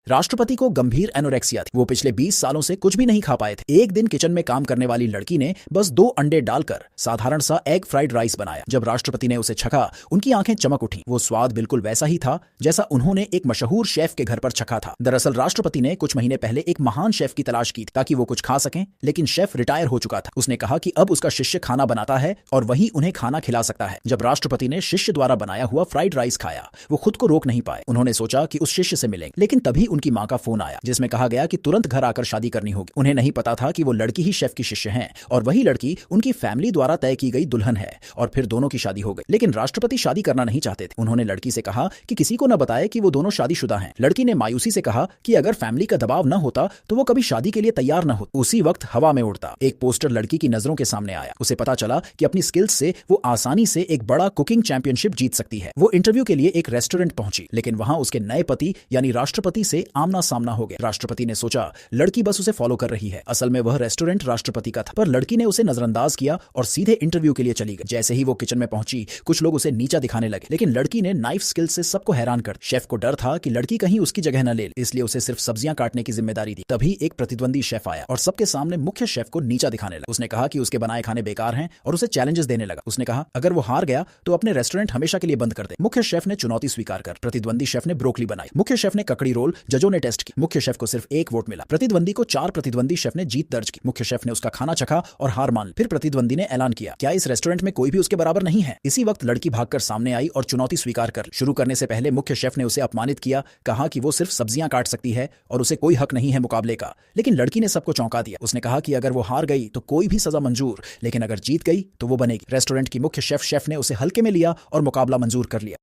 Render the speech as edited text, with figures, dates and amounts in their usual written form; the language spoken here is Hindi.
राष्ट्रपति को गंभीर एनोरेक्सिया थी। वो पिछले 20 सालों से कुछ भी नहीं खा पाए थे। एक दिन किचन में काम करने वाली लड़की ने बस 2 अंडे डालकर साधारण सा एग फ्राइड राइस बनाया। जब राष्ट्रपति ने उसे चखा, उनकी आंखें चमक उठी। वो स्वाद बिल्कुल वैसा ही था जैसा उन्होंने एक मशहूर शेफ के घर पर चखा था। दरअसल राष्ट्रपति ने कुछ महीने पहले एक महान शेफ की तलाश की ताकि वो कुछ खा सकें, लेकिन शेफ रिटायर हो चुका था। उसने कहा कि अब उसका शिष्य खाना बनाता है और वही उन्हें खाना खिला सकता है। जब राष्ट्रपति ने शिष्य द्वारा बनाया हुआ फ्राइड राइस खाया, वो खुद को रोक नहीं पाए। उन्होंने सोचा कि उस शिष्य से मिलेंगे, लेकिन तभी उनकी मां का फोन आया जिसमें कहा गया कि तुरंत घर आकर शादी करनी होगी। उन्हें नहीं पता था कि वो लड़की ही शेफ की शिष्य हैं और वही लड़की उनकी फैमिली द्वारा तय की गई दुल्हन है और फिर दोनों की शादी हो गई। लेकिन राष्ट्रपति शादी करना नहीं चाहते थे। उन्होंने लड़की से कहा कि किसी को न बताए कि वो दोनों शादीशुदा हैं। लड़की ने मायूसी से कहा कि अगर फैमिली का दबाव न होता तो वो कभी शादी के लिए तैयार न होती। उसी वक्त हवा में उड़ता एक पोस्टर लड़की की नजरों के सामने आया। उसे पता चला कि अपनी स्किल्स से वो आसानी से एक बड़ा कुकिंग चैंपियनशिप जीत सकती है। वो इंटरव्यू के लिए एक रेस्टोरेंट पहुंची, लेकिन वहां उसके नए पति यानी राष्ट्रपति से आमना सामना हो गया। राष्ट्रपति ने सोचा लड़की बस उसे फॉलो कर रही है। असल में वह रेस्टोरेंट राष्ट्रपति का था, पर लड़की ने उसे नजरअंदाज किया और सीधे इंटरव्यू के लिए चली गई। जैसे ही वो किचन में पहुंची, कुछ लोग उसे नीचा दिखाने लगे, लेकिन लड़की ने नाइफ स्किल से सबको हैरान कर। शेफ को डर था कि लड़की कहीं उसकी जगह न ले, इसलिए उसे सिर्फ सब्जियां काटने की जिम्मेदारी दी। तभी एक प्रतिद्वंदी शेफ आया और सबके सामने मुख्य शेफ को नीचा दिखाने लगा। उसने कहा कि उसके बनाए खाने बेकार हैं और उसे चैलेंजेस देने लगा। उसने कहा अगर वो हार गया तो अपने रेस्टोरेंट हमेशा के लिए बंद कर दे। मुख्य शेफ ने चुनौती स्वीकार कर प्रतिद्वंदी शेफ ने ब्रोकली बनाई। मुख्य शेफ ने ककड़ी रोल, जजों ने टेस्ट की। मुख्य शेफ को सिर्फ 1 वोट मिला। प्रतिद्वंदी को 4 प्रतिद्वंदी शेफ ने जीत दर्ज की। मुख्य शेफ ने उसका खाना चखा और हार मान ली। फिर प्रतिद्वंदी ने ऐलान किया, क्या इस रेस्टोरेंट में कोई भी उसके बराबर नहीं है। इसी वक्त लड़की भागकर सामने आई और चुनौती स्वीकार कर शुरू करने से पहले मुख्य शेफ ने उसे अपमानित किया, कहा कि वो सिर्फ सब्जियां काट सकती है और उसे कोई हक नहीं है मुकाबले का। लेकिन लड़की ने सबको चौंका दिया। उसने कहा कि अगर वो हार गई तो कोई भी सजा मंजूर, लेकिन अगर जीत गई तो वो बनेगी। रेस्टोरेंट की मुख्य शेफ ने उसे हल्के में लिया और मुकाबला मंजूर कर लिया।